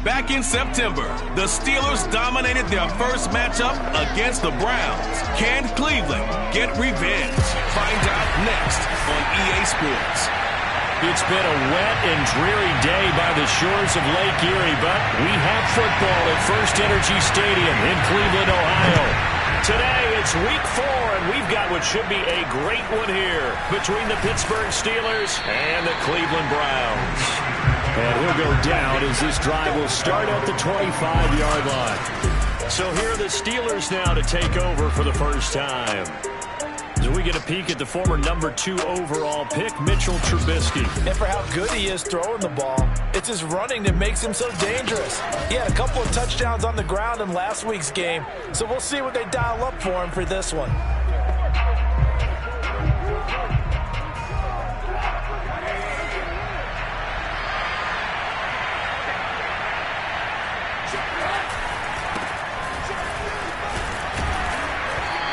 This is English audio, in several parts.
Back in September, the Steelers dominated their first matchup against the Browns. Can Cleveland get revenge? Find out next on EA Sports. It's been a wet and dreary day by the shores of Lake Erie, but we have football at First Energy Stadium in Cleveland, Ohio. Today, it's Week 4, and we've got what should be a great one here between the Pittsburgh Steelers and the Cleveland Browns. And he'll go down as this drive will start at the 25-yard line. So here are the Steelers now to take over for the first time. As we get a peek at the former number 2 overall pick, Mitchell Trubisky. And for how good he is throwing the ball, it's his running that makes him so dangerous. He had a couple of touchdowns on the ground in last week's game, so we'll see what they dial up for him for this one.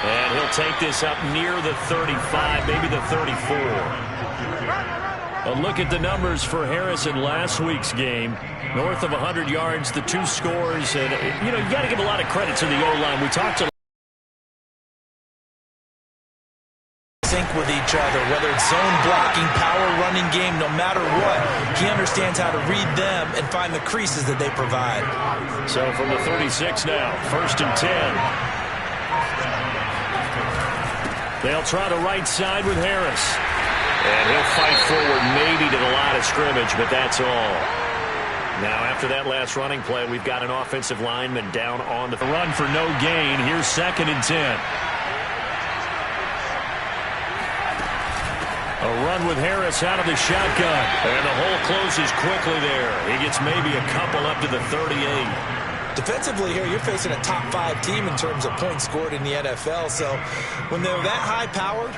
And he'll take this up near the 35, maybe the 34. A look at the numbers for Harrison last week's game. North of 100 yards, the 2 scores. And, you know, you got to give a lot of credit to the O-line. We talked to sync with each other, whether it's zone blocking, power running game, no matter what. He understands how to read them and find the creases that they provide. So from the 36 now, 1st and 10. They'll try the right side with Harris. And he'll fight forward maybe to the line of scrimmage, but that's all. Now, after that last running play, we've got an offensive lineman down on the run for no gain. Here's 2nd and 10. A run with Harris out of the shotgun. And the hole closes quickly there. He gets maybe a couple up to the 38. Defensively here, you're facing a top 5 team in terms of points scored in the NFL. So when they're that high-powered,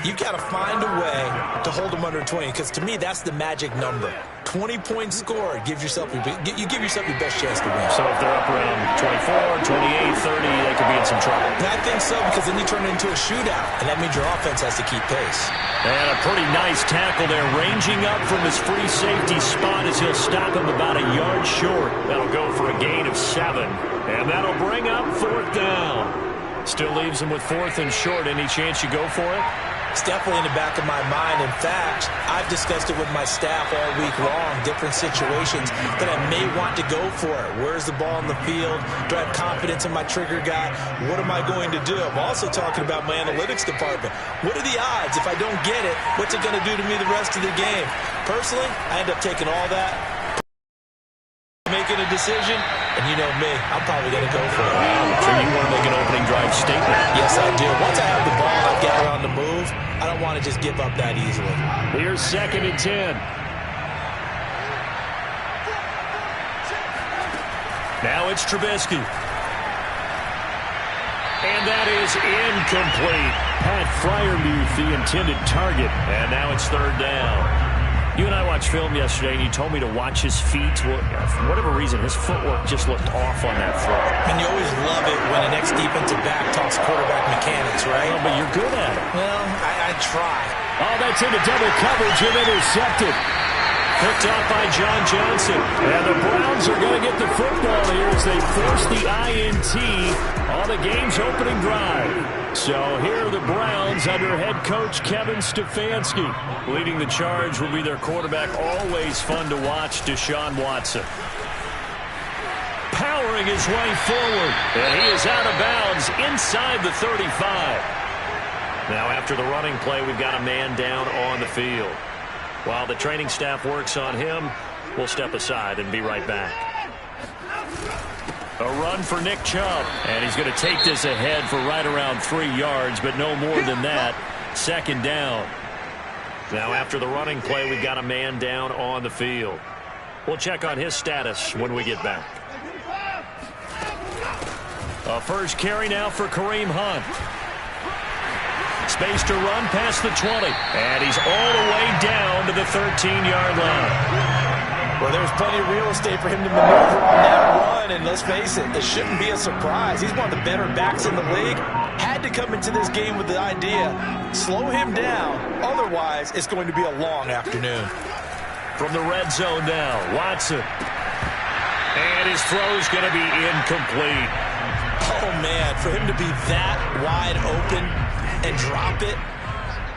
you've got to find a way to hold them under 20. Because to me, that's the magic number. 20 points scored, you give yourself your best chance to win. So if they're up around 24, 28, 30, they could be in some trouble. And I think so, because then you turn it into a shootout, and that means your offense has to keep pace. And a pretty nice tackle there, ranging up from his free safety spot as he'll stop him about a yard short. That'll go for a gain of 7, and that'll bring up 4th down. Still leaves him with 4th and short. Any chance you go for it? It's definitely in the back of my mind. In fact, I've discussed it with my staff all week long, different situations that I may want to go for it. Where's the ball in the field? Do I have confidence in my trigger guy? What am I going to do? I'm also talking about my analytics department. What are the odds? If I don't get it, what's it going to do to me the rest of the game? Personally, I end up taking all that, making a decision, and you know me, I'm probably going to go for it. So you want to make an opening drive statement? Yes, I do. Once I have the ball, I've got it on the move. I don't want to just give up that easily. Here's 2nd and 10. Now it's Trubisky. And that is incomplete. Pat Freiermuth, the intended target. And now it's 3rd down. You and I watched film yesterday, and you told me to watch his feet. Well, for whatever reason, his footwork just looked off on that throw. And you always love it when an ex-defensive back talks quarterback mechanics, right? Well, but you're good at it. Well, I try. Oh, that's into double coverage and intercepted. Picked off by John Johnson. And the Browns are going to get the football here as they force the INT on the game's opening drive. So here are the Browns under head coach Kevin Stefanski. Leading the charge will be their quarterback, always fun to watch, Deshaun Watson. Powering his way forward. And he is out of bounds inside the 35. Now after the running play, we've got a man down on the field. While the training staff works on him, we'll step aside and be right back. A run for Nick Chubb, and he's going to take this ahead for right around 3 yards, but no more than that. 2nd down. Now after the running play, we've got a man down on the field. We'll check on his status when we get back. A first carry now for Kareem Hunt. Space to run past the 20. And he's all the way down to the 13-yard line. Well, there's plenty of real estate for him to maneuver on that run. And let's face it, it shouldn't be a surprise. He's one of the better backs in the league. Had to come into this game with the idea, slow him down. Otherwise, it's going to be a long afternoon. From the red zone now, Watson. And his throw's going to be incomplete. Oh, man, for him to be that wide open and drop it.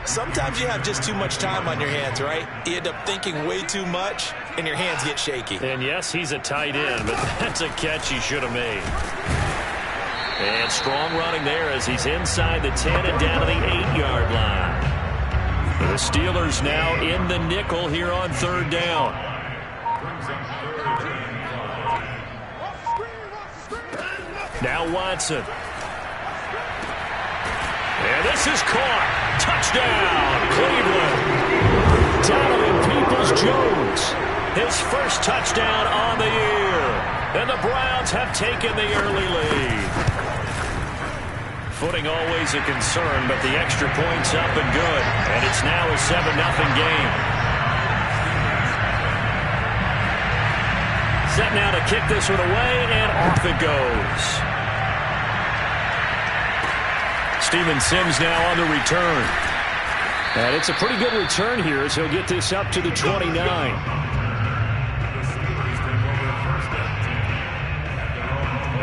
Sometimes you have just too much time on your hands, right? You end up thinking way too much, and your hands get shaky. And yes, he's a tight end, but that's a catch he should have made. And strong running there as he's inside the 10 and down to the 8-yard line. The Steelers now in the nickel here on third down. Now Watson. And this is caught. Touchdown, Cleveland. Donovan Peoples-Jones, his first touchdown on the year. And the Browns have taken the early lead. Footing always a concern, but the extra point's up and good. And it's now a 7-0 game. Set now to kick this one away, and off it goes. Steven Sims now on the return. And it's a pretty good return here as he'll get this up to the 29.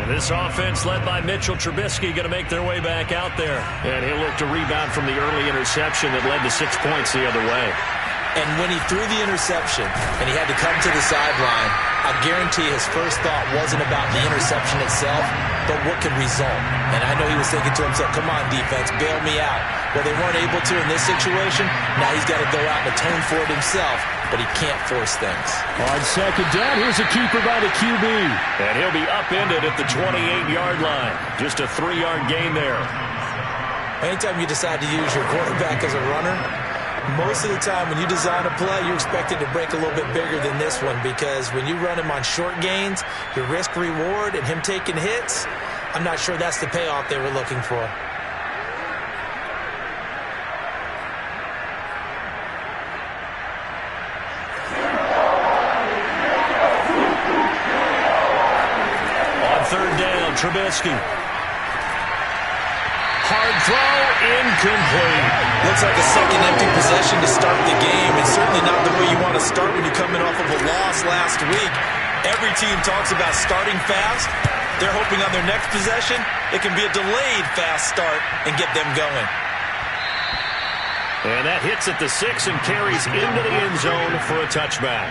And this offense led by Mitchell Trubisky going to make their way back out there. And he'll look to rebound from the early interception that led to 6 points the other way. And when he threw the interception and he had to come to the sideline, I guarantee his first thought wasn't about the interception itself, but what could result. And I know he was thinking to himself, come on, defense, bail me out. Well, they weren't able to in this situation. Now he's got to go out and atone for it himself, but he can't force things. On second down, here's a keeper by the QB. And he'll be upended at the 28-yard line. Just a 3-yard gain there. Anytime you decide to use your quarterback as a runner, most of the time when you design a play, you're expected to break a little bit bigger than this one, because when you run him on short gains, your risk-reward and him taking hits, I'm not sure that's the payoff they were looking for. On third down, Trubisky. Hard throw, incomplete. Looks like a second empty possession to start the game, and certainly not the way you want to start when you're coming off of a loss last week. Every team talks about starting fast. They're hoping on their next possession, it can be a delayed fast start and get them going. And that hits at the 6 and carries into the end zone for a touchback.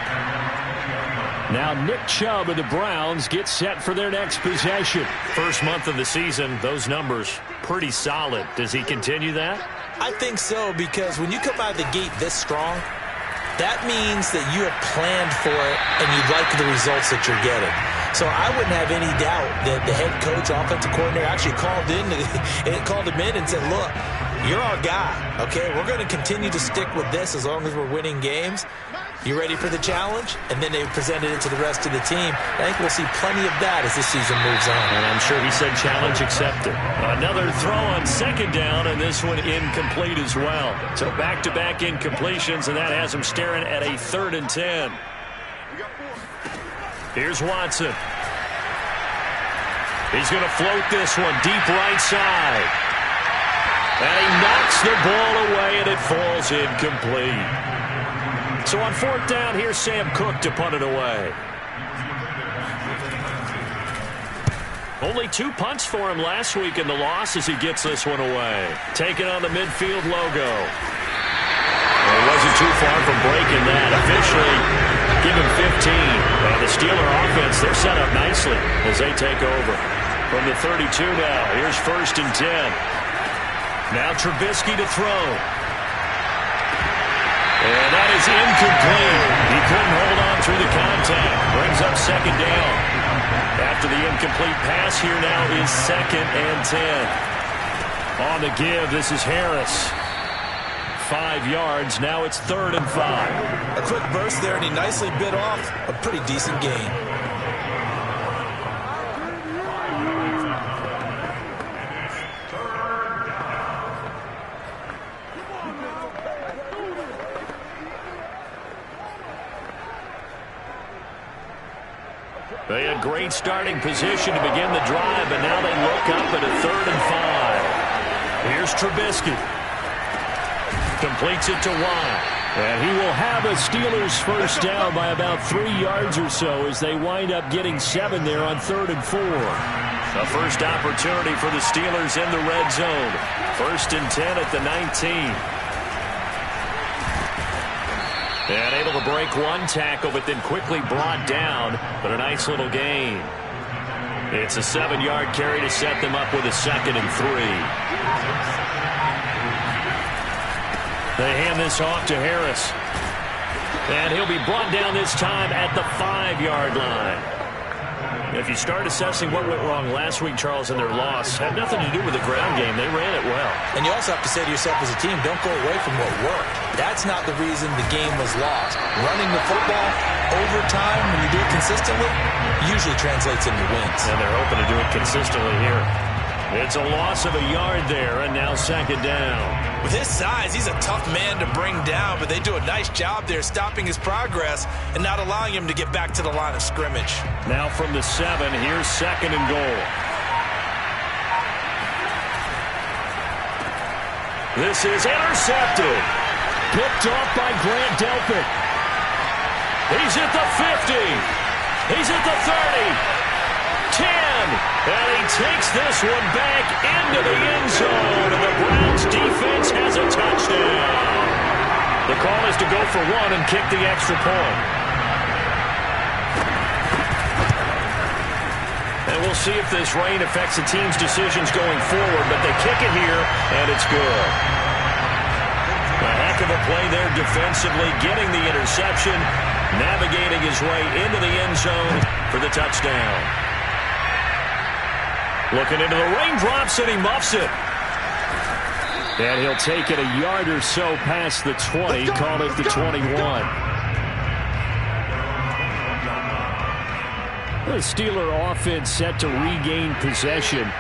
Now Nick Chubb of the Browns gets set for their next possession. First month of the season, those numbers pretty solid. Does he continue that? I think so, because when you come out of the gate this strong, that means that you have planned for it and you like the results that you're getting. So I wouldn't have any doubt that the head coach, offensive coordinator, actually called him in and said, look, you're our guy, okay? We're going to continue to stick with this as long as we're winning games. You ready for the challenge? And then they presented it to the rest of the team. I think we'll see plenty of that as this season moves on. And I'm sure he said challenge accepted. Another throw on second down, and this one incomplete as well. So back-to-back incompletions, and that has him staring at a 3rd and 10. Here's Watson. He's going to float this one deep right side. And he knocks the ball away, and it falls incomplete. So on 4th down, here's Sam Cook to punt it away. Only 2 punts for him last week in the loss as he gets this one away. Taking on the midfield logo. Well, he wasn't too far from breaking that. Officially, give him 15. And the Steeler offense, they're set up nicely as they take over. From the 32 now, here's 1st and 10. Now Trubisky to throw. And that is incomplete. He couldn't hold on through the contact. Brings up second down. After the incomplete pass, here now is 2nd and 10. On the give, this is Harris. 5 yards. Now it's 3rd and 5. A quick burst there, and he nicely bit off a pretty decent gain. They had great starting position to begin the drive, but now they look up at a 3rd and 5. Here's Trubisky. Completes it to Watt. And he will have a Steelers first down by about 3 yards or so as they wind up getting 7 there on 3rd and 4. The first opportunity for the Steelers in the red zone. 1st and 10 at the 19. And able to break one tackle, but then quickly brought down. But a nice little gain. It's a 7-yard carry to set them up with a 2nd and 3. They hand this off to Harris. And he'll be brought down this time at the 5-yard line. If you start assessing what went wrong last week, Charles, in their loss, had nothing to do with the ground game. They ran it well. And you also have to say to yourself as a team, don't go away from what worked. That's not the reason the game was lost. Running the football over time, when you do it consistently, usually translates into wins. And they're hoping to do it consistently here. It's a loss of a yard there, and now 2nd down. With his size, he's a tough man to bring down, but they do a nice job there stopping his progress and not allowing him to get back to the line of scrimmage. Now from the 7, here's 2nd and goal. This is intercepted. Picked off by Grant Delpit. He's at the 50. He's at the 30. 10, and he takes this one back into the end zone, and the Browns defense has a touchdown. The call is to go for 1 and kick the extra point. And we'll see if this rain affects the team's decisions going forward, but they kick it here, and it's good. A heck of a play there defensively, getting the interception, navigating his way into the end zone for the touchdown. Looking into the raindrops, and he muffs it. And he'll take it a yard or so past the 20, call it the 21. The Steeler offense set to regain possession.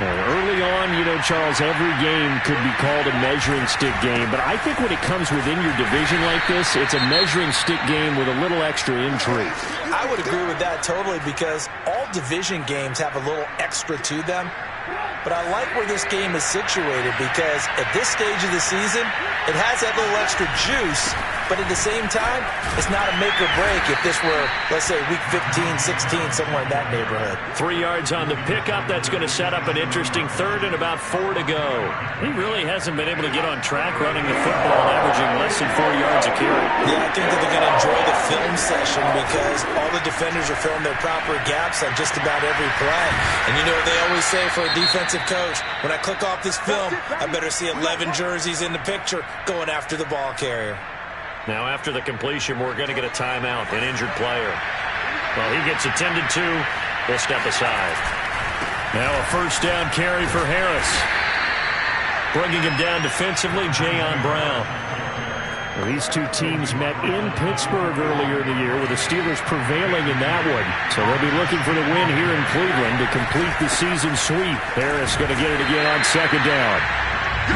Early on, you know, Charles, every game could be called a measuring stick game. But I think when it comes within your division like this, it's a measuring stick game with a little extra intrigue. I would agree with that totally, because all division games have a little extra to them. But I like where this game is situated, because at this stage of the season, it has that little extra juice. But at the same time, it's not a make or break if this were, let's say, week 15, 16, somewhere in that neighborhood. 3 yards on the pickup. That's going to set up an interesting 3rd and about 4 to go. He really hasn't been able to get on track running the football, averaging less than 4 yards a carry. Yeah, I think that they're going to enjoy the film session, because all the defenders are filling their proper gaps on just about every play. And you know what they always say for a defensive coach? When I click off this film, I better see 11 jerseys in the picture going after the ball carrier. Now, after the completion, we're going to get a timeout, an injured player. Well, he gets attended to. We'll step aside. Now a 1st down carry for Harris. Bringing him down defensively, Jayon Brown. Well, these two teams met in Pittsburgh earlier in the year, with the Steelers prevailing in that one. So they'll be looking for the win here in Cleveland to complete the season sweep. Harris going to get it again on 2nd down.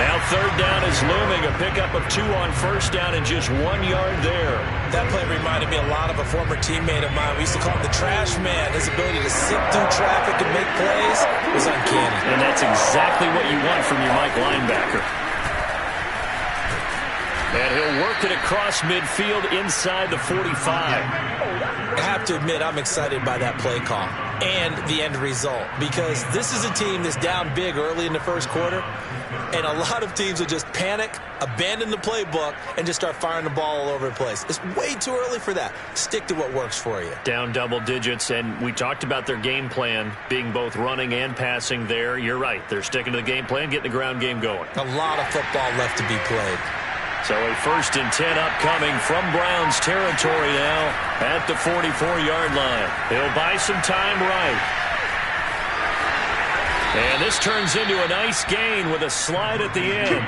Now 3rd down is looming, a pickup of 2 on 1st down and just 1 yard there. That play reminded me a lot of a former teammate of mine. We used to call him the trash man. His ability to sit through traffic and make plays was uncanny. And that's exactly what you want from your Mike linebacker. And he'll work it across midfield inside the 45. I have to admit, I'm excited by that play call and the end result, because this is a team that's down big early in the 1st quarter. And a lot of teams will just panic, abandon the playbook, and just start firing the ball all over the place. It's way too early for that. Stick to what works for you. Down double digits, and we talked about their game plan being both running and passing there. You're right. They're sticking to the game plan, getting the ground game going. A lot of football left to be played. So a 1st and 10 upcoming from Browns territory now at the 44-yard line. He'll buy some time right. And this turns into a nice gain with a slide at the end.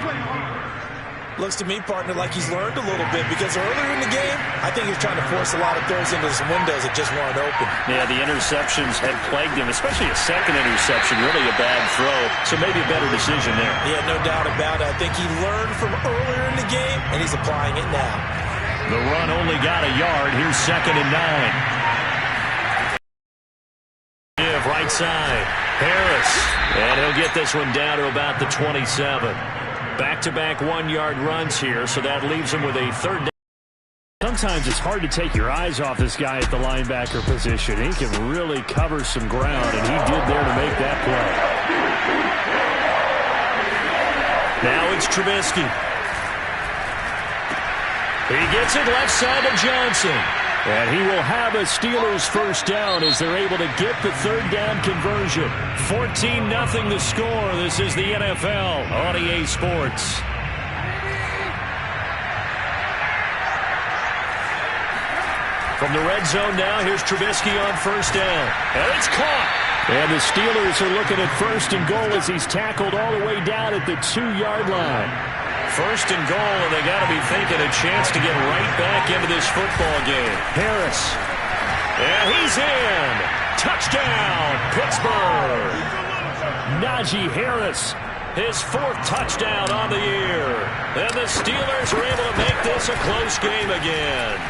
Looks to me, partner, like he's learned a little bit, because earlier in the game, I think he was trying to force a lot of throws into some windows that just weren't open. Yeah, the interceptions had plagued him, especially a 2nd interception, really a bad throw. So maybe a better decision there. Yeah, no doubt about it. I think he learned from earlier in the game, and he's applying it now. The run only got a yard. Here's 2nd and 9. Give right side. Harris, and he'll get this one down to about the 27. Back-to-back 1-yard runs here, so that leaves him with a 3rd down. sometimes it's hard to take your eyes off this guy at the linebacker position. He can really cover some ground, and he did there to make that play. Now it's Trubisky. He gets it left side to Johnson. And he will have a Steelers first down as they're able to get the third down conversion. 14-0 the score. This is the NFL on EA Sports. From the red zone now, here's Trubisky on first down. And it's caught. And the Steelers are looking at first and goal as he's tackled all the way down at the 2-yard line. First and goal, and they got to be thinking a chance to get right back into this football game. Harris. And he's in. Touchdown, Pittsburgh. Najee Harris, his 4th touchdown on the year. And the Steelers are able to make this a close game again.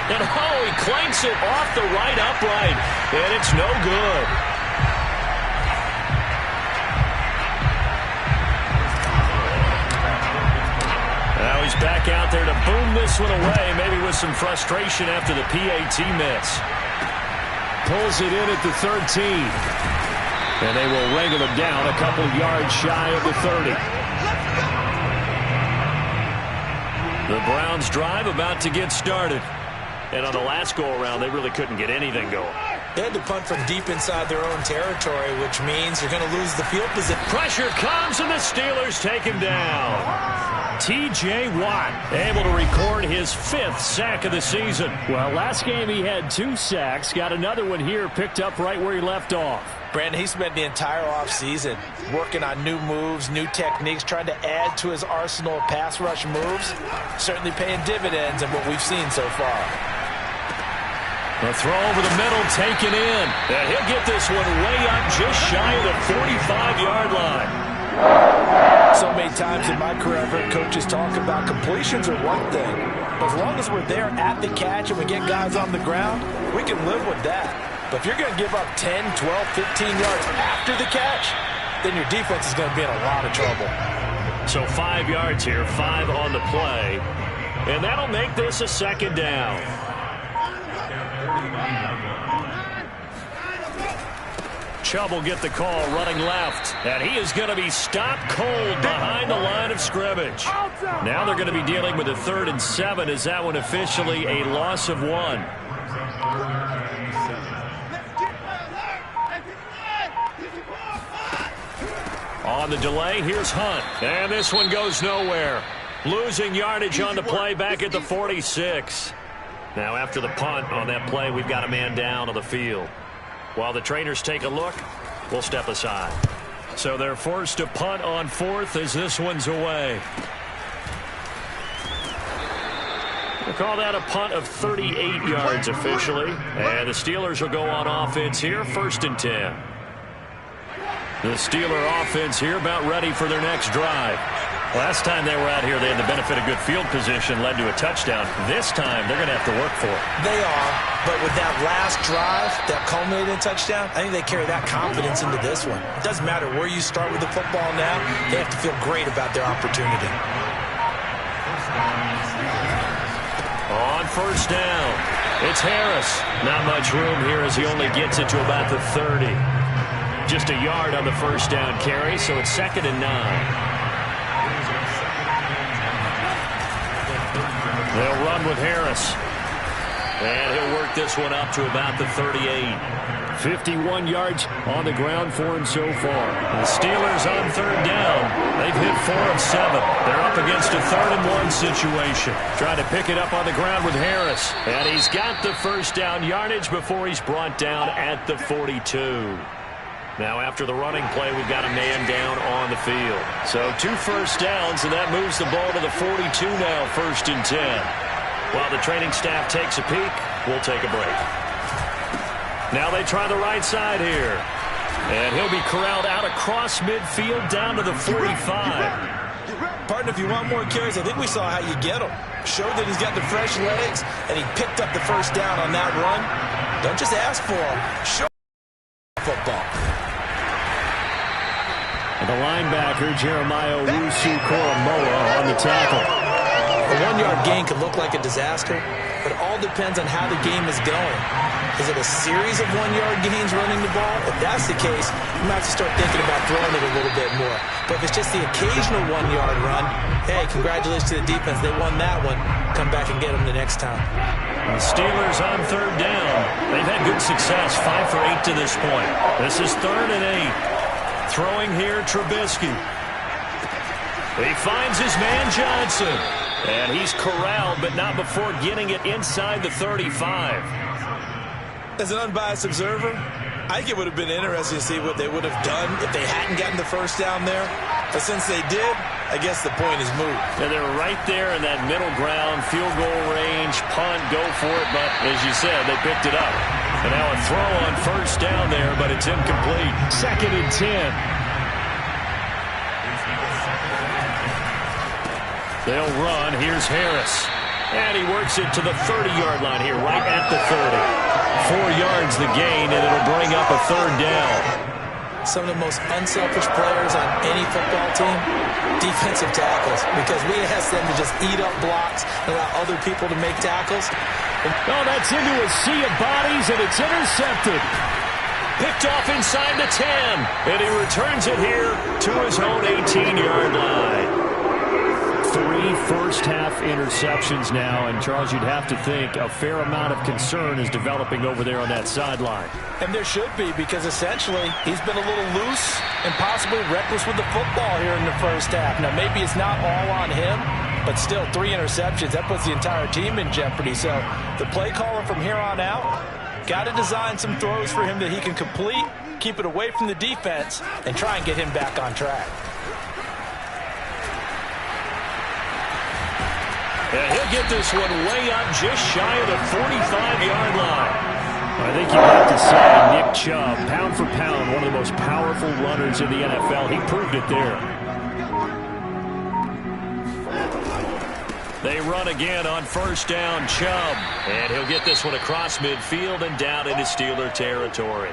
And oh, he clanks it off the right upright, and it's no good. Now he's back out there to boom this one away, maybe with some frustration after the PAT miss. Pulls it in at the 13. And they will wrangle him down a couple yards shy of the 30. The Browns drive about to get started. And on the last go-around, they really couldn't get anything going. They had to punt from deep inside their own territory, which means you're going to lose the field position. Pressure comes, and the Steelers take him down. T.J. Watt able to record his 5th sack of the season. Well, last game he had 2 sacks. Got another one here picked up right where he left off. Brandon, he spent the entire offseason working on new moves, new techniques, trying to add to his arsenal of pass rush moves. Certainly paying dividends in what we've seen so far. A throw over the middle, taken in. And he'll get this one way up just shy of the 45-yard line. So many times in my career, I've heard coaches talk about completions are one thing. But as long as we're there at the catch and we get guys on the ground, we can live with that. But if you're going to give up 10, 12, 15 yards after the catch, then your defense is going to be in a lot of trouble. So 5 yards here, 5 on the play. And that'll make this a second down. Chubb will get the call running left. And he is going to be stopped cold behind the line of scrimmage. Now they're going to be dealing with a 3rd and 7. Is that one officially a loss of 1? On the delay, here's Hunt. And this one goes nowhere. Losing yardage on the play back at the 46. Now after the punt on that play, we've got a man down on the field. While the trainers take a look, we'll step aside. So they're forced to punt on 4th as this one's away. We'll call that a punt of 38 yards officially. And the Steelers will go on offense here, 1st and 10. The Steeler offense here about ready for their next drive. Last time they were out here, they had the benefit of good field position, led to a touchdown. This time, they're going to have to work for it. They are, but with that last drive, that culminating touchdown, I think they carry that confidence into this one. It doesn't matter where you start with the football now, they have to feel great about their opportunity. On first down, it's Harris. Not much room here as he only gets it to about the 30. Just a yard on the first down carry, so it's 2nd and 9. They'll run with Harris. And he'll work this one up to about the 38. 51 yards on the ground for him so far. The Steelers on 3rd down. They've hit 4 of 7. They're up against a 3rd and 1 situation. Trying to pick it up on the ground with Harris. And he's got the first down yardage before he's brought down at the 42. Now after the running play, we've got a man down on the field. So 2 first downs, and that moves the ball to the 42 now, 1st and 10. While the training staff takes a peek, we'll take a break. Now they try the right side here. And he'll be corralled out across midfield down to the 45. Partner, if you want more carries, I think we saw how you get him. Showed that he's got the fresh legs, and he picked up the first down on that run. Don't just ask for him. Show football. The linebacker, Jeremiah Owusu-Koramoah, on the tackle. A 1-yard gain could look like a disaster, but it all depends on how the game is going. Is it a series of 1-yard gains running the ball? If that's the case, you might have to start thinking about throwing it a little bit more. But if it's just the occasional 1-yard run, hey, congratulations to the defense. They won that one. Come back and get them the next time. The Steelers on third down. They've had good success, 5 for 8 to this point. This is 3rd and 8. Throwing here, Trubisky. He finds his man Johnson. And he's corralled, but not before getting it inside the 35. As an unbiased observer, I think it would have been interesting to see what they would have done if they hadn't gotten the first down there. But since they did, I guess the point is moot. And they're right there in that middle ground, field goal range, punt, go for it. But as you said, they picked it up. And now a throw on first down there, but it's incomplete. 2nd and 10. They'll run. Here's Harris. And he works it to the 30-yard line here, right at the 30. 4 yards the gain, and it'll bring up a 3rd down. Some of the most unselfish players on any football team, defensive tackles, because we ask them to just eat up blocks and allow other people to make tackles. Oh, that's into a sea of bodies, and it's intercepted. Picked off inside the 10, and he returns it here to his own 18-yard line. 3 first-half interceptions now, and Charles, you'd have to think a fair amount of concern is developing over there on that sideline. And there should be, because essentially he's been a little loose and possibly reckless with the football here in the first half. Now, maybe it's not all on him, but still 3 interceptions. That puts the entire team in jeopardy. So the play caller from here on out got to design some throws for him that he can complete, keep it away from the defense, and try and get him back on track. And he'll get this one way up just shy of the 45-yard line. I think you have to say Nick Chubb, pound for pound, one of the most powerful runners in the NFL. He proved it there. They run again on first down, Chubb. And he'll get this one across midfield and down into Steeler territory.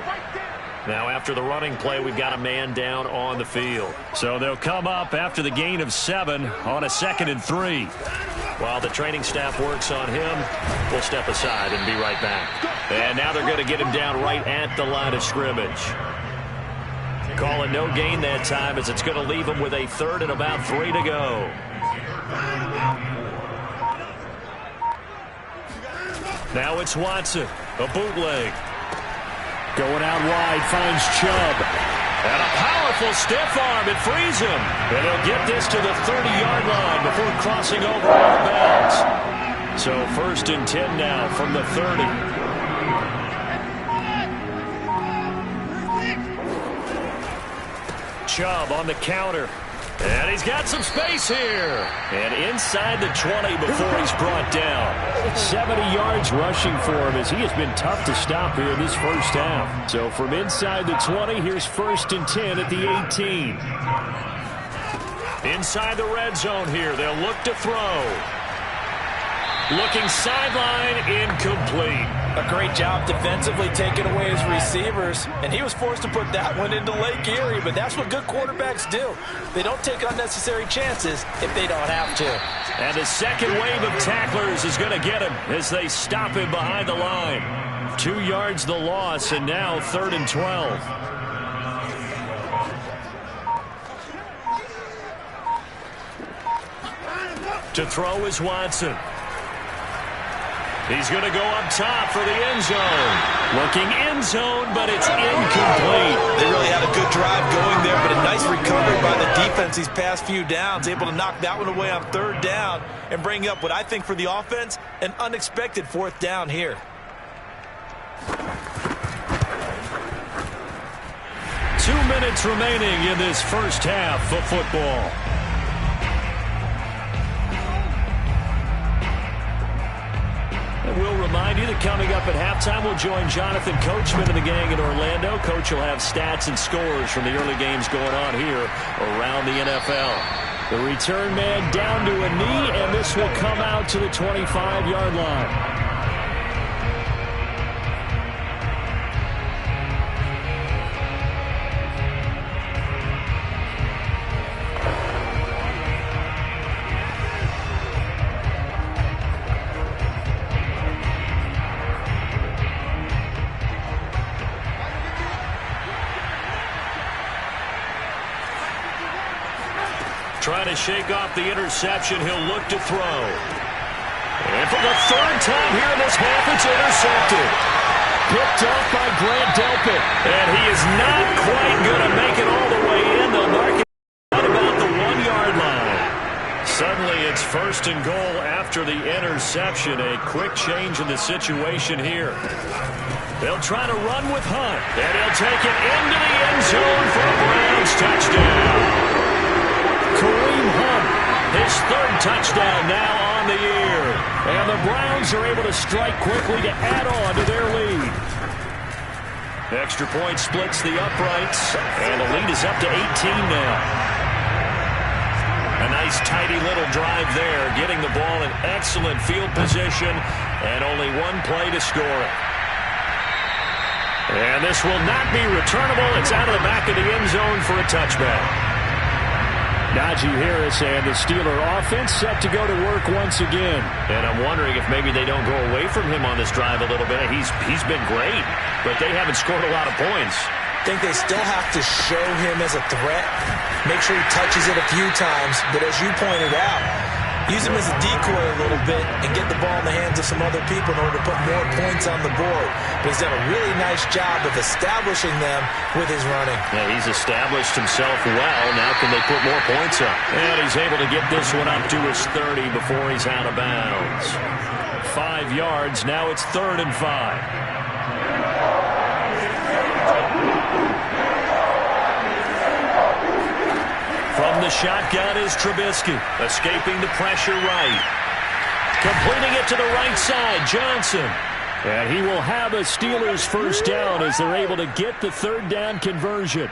Now, after the running play, we've got a man down on the field. So they'll come up after the gain of 7 on a 2nd and 3. While the training staff works on him, we'll step aside and be right back. And now they're going to get him down right at the line of scrimmage. Calling no gain that time, as it's going to leave him with a 3rd and about 3 to go. Now it's Watson, a bootleg. Going out wide, finds Chubb. And a powerful stiff arm. It frees him. And he'll get this to the 30-yard line before crossing over out of bounds. So 1st and 10 now from the 30. Chubb on the counter. And he's got some space here. And inside the 20 before he's brought down. 70 yards rushing for him, as he has been tough to stop here in this first half. So from inside the 20, here's 1st and 10 at the 18. Inside the red zone here, they'll look to throw. Looking sideline, incomplete. A great job defensively taking away his receivers, and he was forced to put that one into Lake Erie, but that's what good quarterbacks do. They don't take unnecessary chances if they don't have to. And the second wave of tacklers is going to get him as they stop him behind the line. 2 yards the loss, and now 3rd and 12. To throw is Watson. He's going to go up top for the end zone. Looking end zone, but it's incomplete. They really had a good drive going there, but a nice recovery by the defense these past few downs. Able to knock that one away on 3rd down and bring up what I think for the offense, an unexpected 4th down here. Two minutes remaining in this first half of football. We'll remind you that coming up at halftime, we'll join Jonathan Coachman and the gang in Orlando. Coach will have stats and scores from the early games going on here around the NFL. The return man down to a knee, and this will come out to the 25-yard line. Trying to shake off the interception. He'll look to throw. And for the third time here in this half, it's intercepted. Picked off by Grant Delpit. And he is not quite going to make it all the way in. They'll mark it at about the 1-yard line. Suddenly it's first and goal after the interception. A quick change in the situation here. They'll try to run with Hunt. And he'll take it into the end zone for a Browns touchdown. Kareem Hunt, his third touchdown now on the year. And the Browns are able to strike quickly to add on to their lead. Extra point splits the uprights, and the lead is up to 18 now. A nice tidy little drive there, getting the ball in excellent field position, and only one play to score it. And this will not be returnable. It's out of the back of the end zone for a touchback. Najee Harris and the Steeler offense set to go to work once again. And I'm wondering if maybe they don't go away from him on this drive a little bit. He's been great, but they haven't scored a lot of points. I think they still have to show him as a threat. Make sure he touches it a few times. But as you pointed out, use him as a decoy a little bit and get the ball in the hands of some other people in order to put more points on the board. But he's done a really nice job of establishing them with his running. Yeah, he's established himself well. Now can they put more points up? And he's able to get this one up to his 30 before he's out of bounds. 5 yards. Now it's 3rd and 5. From the shotgun is Trubisky, escaping the pressure right. Completing it to the right side, Johnson. And he will have a Steelers first down as they're able to get the 3rd down conversion.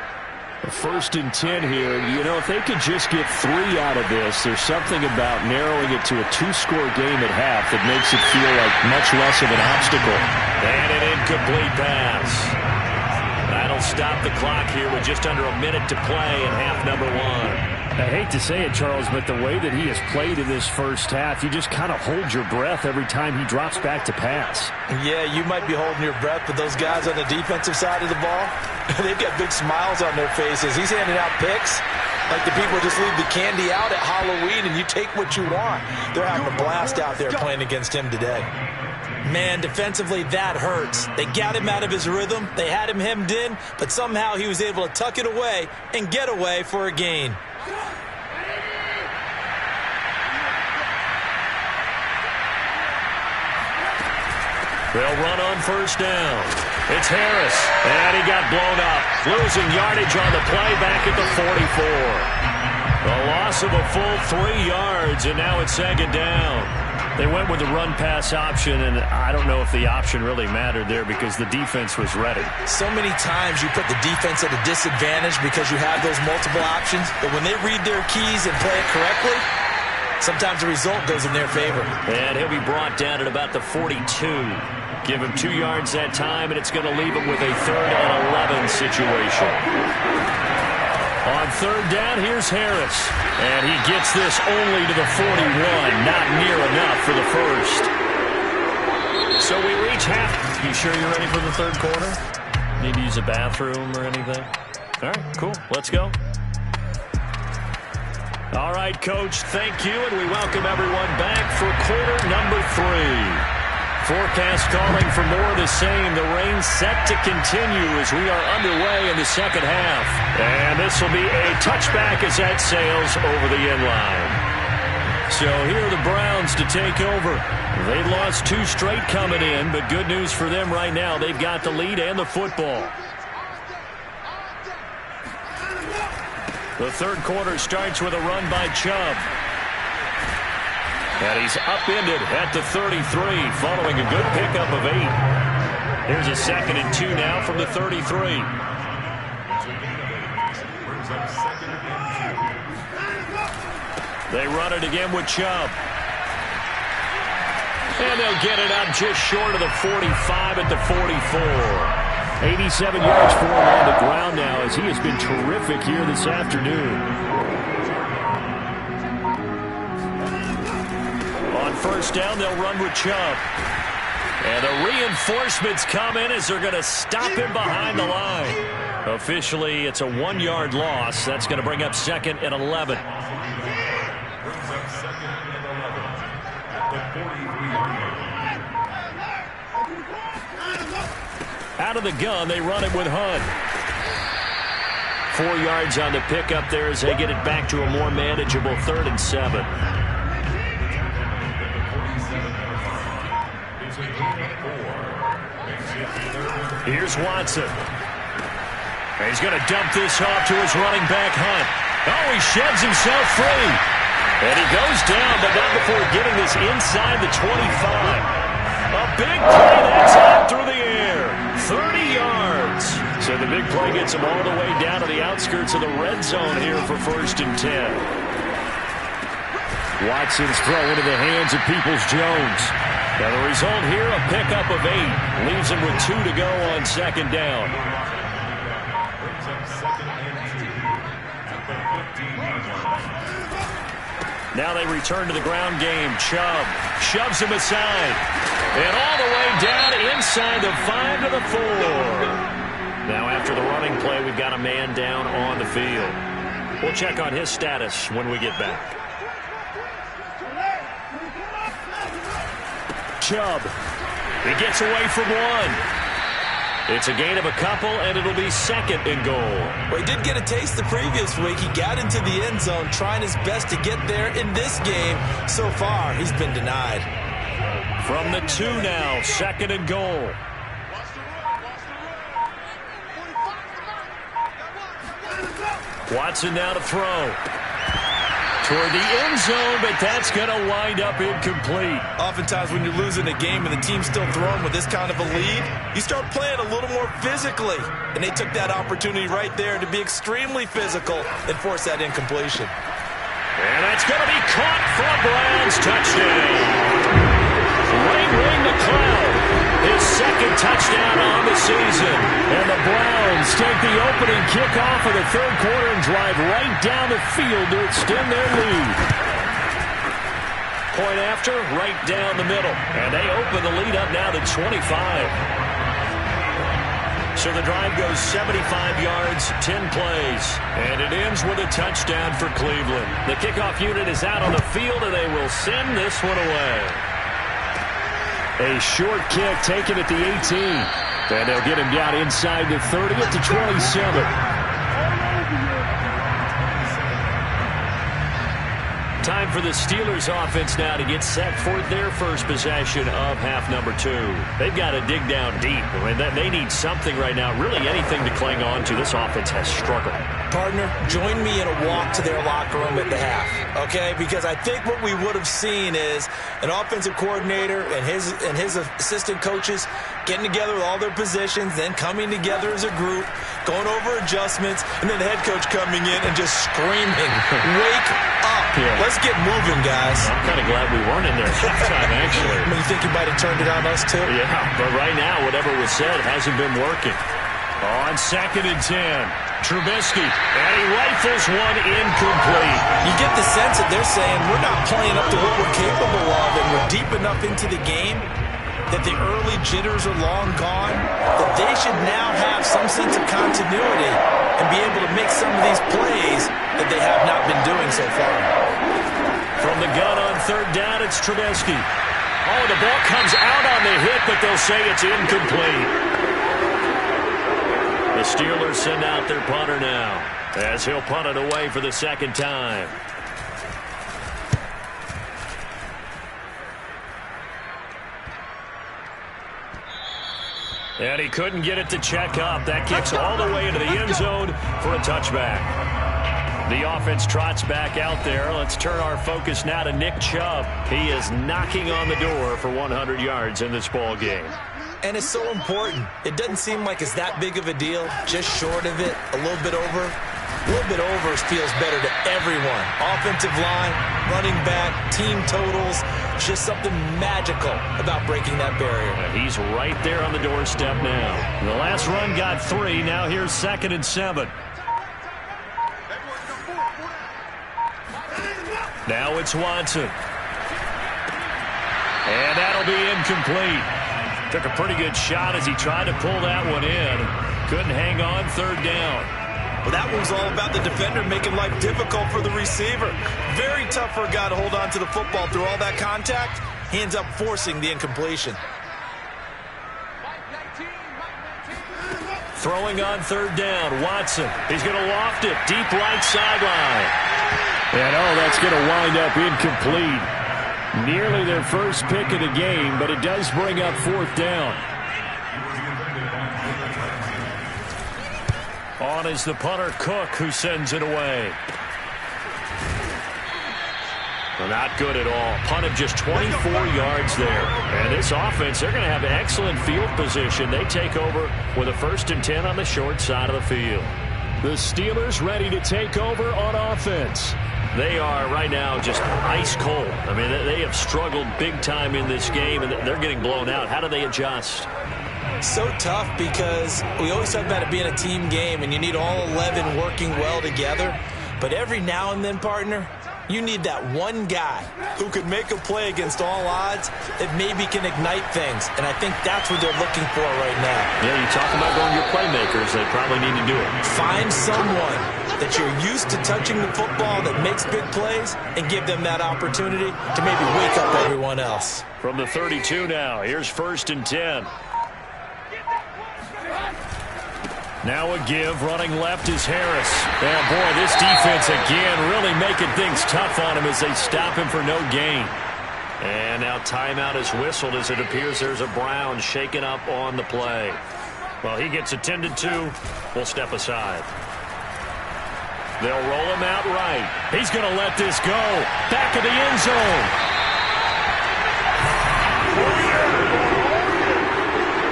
A 1st and 10 here. You know, if they could just get 3 out of this, there's something about narrowing it to a 2-score game at half that makes it feel like much less of an obstacle. And an incomplete pass. That'll stop the clock here with just under a minute to play in half number 1. I hate to say it, Charles, but the way that he has played in this first half, you just kind of hold your breath every time he drops back to pass. Yeah, you might be holding your breath, but those guys on the defensive side of the ball, they've got big smiles on their faces. He's handing out picks like the people just leave the candy out at Halloween and you take what you want. They're having a blast out there playing against him today. Man, defensively, that hurts. They got him out of his rhythm. They had him hemmed in, but somehow he was able to tuck it away and get away for a gain. They'll run on first down. It's Harris, and he got blown up. Losing yardage on the play back at the 44. A loss of a full 3 yards, and now it's 2nd down. They went with the run-pass option, and I don't know if the option really mattered there because the defense was ready. So many times you put the defense at a disadvantage because you have those multiple options, but when they read their keys and play it correctly, sometimes the result goes in their favor. And he'll be brought down at about the 42. Give him 2 yards that time, and it's going to leave him with a 3rd and 11 situation. On 3rd down, here's Harris. And he gets this only to the 41. Not near enough for the first. So we reach half. You sure you're ready for the 3rd quarter? Need to use a bathroom or anything? All right, cool. Let's go. All right, Coach, thank you, and we welcome everyone back for quarter number 3. Forecast calling for more of the same. The rain set to continue as we are underway in the 2nd half. And this will be a touchback as that sails over the end line. So here are the Browns to take over. They lost 2 straight coming in, but good news for them right now. They've got the lead and the football. The 3rd quarter starts with a run by Chubb. And he's upended at the 33, following a good pickup of 8. Here's a 2nd and 2 now from the 33. They run it again with Chubb. And they'll get it up just short of the 45 at the 44. 87 yards for him on the ground now as he has been terrific here this afternoon. On first down, they'll run with Chubb. And the reinforcements come in as they're going to stop him behind the line. Officially, it's a 1-yard loss. That's going to bring up 2nd and 11. Out of the gun, they run it with Hunt. 4 yards on the pickup there as they get it back to a more manageable 3rd and 7. Here's Watson. He's going to dump this off to his running back, Hunt. Oh, he sheds himself free. And he goes down, but not before getting this inside the 25. A big play that's out through the air. 30 yards. So the big play gets him all the way down to the outskirts of the red zone here for 1st and 10. Watson's throw into the hands of Peoples-Jones. Now the result here, a pickup of 8. Leaves him with 2 to go on 2nd down. Now they return to the ground game. Chubb shoves him aside. And all the way down inside the 5 to the 4. Now after the running play, we've got a man down on the field. We'll check on his status when we get back. Chubb. He gets away from 1. It's a gain of a couple, and it'll be 2nd and goal. Well, he did get a taste the previous week. He got into the end zone, trying his best to get there in this game. So far, he's been denied. From the 2 now, 2nd and goal. Watson now to throw. Toward the end zone, but that's going to wind up incomplete. Oftentimes when you're losing a game and the team's still throwing with this kind of a lead, you start playing a little more physically. And they took that opportunity right there to be extremely physical and force that incompletion. And that's going to be caught for a Browns touchdown. Ring the cloud. His 2nd touchdown on the season. And the Browns take the opening kickoff of the 3rd quarter and drive right down the field to extend their lead. Point after, right down the middle. And they open the lead up now to 25. So the drive goes 75 yards, 10 plays. And it ends with a touchdown for Cleveland. The kickoff unit is out on the field, and they will send this one away. A short kick taken at the 18. And they'll get him down inside the 30 at the 27. Time for the Steelers offense now to get set for their first possession of half number 2. They've got to dig down deep. I mean, they need something right now, really anything to cling on to. This offense has struggled. Partner, join me in a walk to their locker room at the half, okay? Because I think what we would have seen is an offensive coordinator and his assistant coaches getting together with all their positions, then coming together as a group, going over adjustments, and then the head coach coming in and just screaming, wake up. Yeah. Let's get moving, guys. I'm kind of glad we weren't in there halftime, actually. You think you might have turned it on us, too? Yeah, but right now, whatever was said hasn't been working. On 2nd and 10, Trubisky, and he rifles one incomplete. You get the sense that they're saying we're not playing up to what we're capable of, and we're deep enough into the game that the early jitters are long gone, that they should now have some sense of continuity and be able to make some of these plays that they have not been doing so far. From the gun on 3rd down, it's Trubisky. Oh, the ball comes out on the hit, but they'll say it's incomplete. The Steelers send out their punter now as he'll punt it away for the 2nd time. And he couldn't get it to check up. That kicks all the way into the end zone for a touchback. The offense trots back out there. Let's turn our focus now to Nick Chubb. He is knocking on the door for 100 yards in this ball game. And it's so important. It doesn't seem like it's that big of a deal. Just short of it, a little bit over. A little bit over feels better to everyone. Offensive line, running back, team totals. Just something magical about breaking that barrier. He's right there on the doorstep now. The last run got 3. Now here's 2nd and 7. Now it's Watson. And that'll be incomplete. Took a pretty good shot as he tried to pull that one in. Couldn't hang on third down. Well, that one was all about the defender making life difficult for the receiver. Very tough for a guy to hold on to the football through all that contact. He ends up forcing the incompletion. Throwing on third down, Watson. He's going to loft it, deep right sideline. And that's going to wind up incomplete. Nearly their first pick of the game, but it does bring up fourth down. On is the punter, Cook, who sends it away. Well, not good at all. Punted just 24 yards there. And this offense, they're going to have excellent field position. They take over with a 1st and 10 on the short side of the field. The Steelers ready to take over on offense. They are right now just ice cold. I mean, they have struggled big time in this game, and they're getting blown out. How do they adjust? So tough because we always talk about it being a team game, and you need all 11 working well together. But every now and then, partner, you need that one guy who can make a play against all odds that maybe can ignite things. And I think that's what they're looking for right now. Yeah, you talk about going to your playmakers. They probably need to do it. Find someone that you're used to touching the football that makes big plays and give them that opportunity to maybe wake up everyone else. From the 32 now, here's 1st and 10. Now a give, running left is Harris. And boy, this defense again really making things tough on him as they stop him for no gain. And now timeout is whistled as it appears there's a Brown shaken up on the play. Well, he gets attended to. We'll step aside. They'll roll him out right. He's going to let this go. Back of the end zone.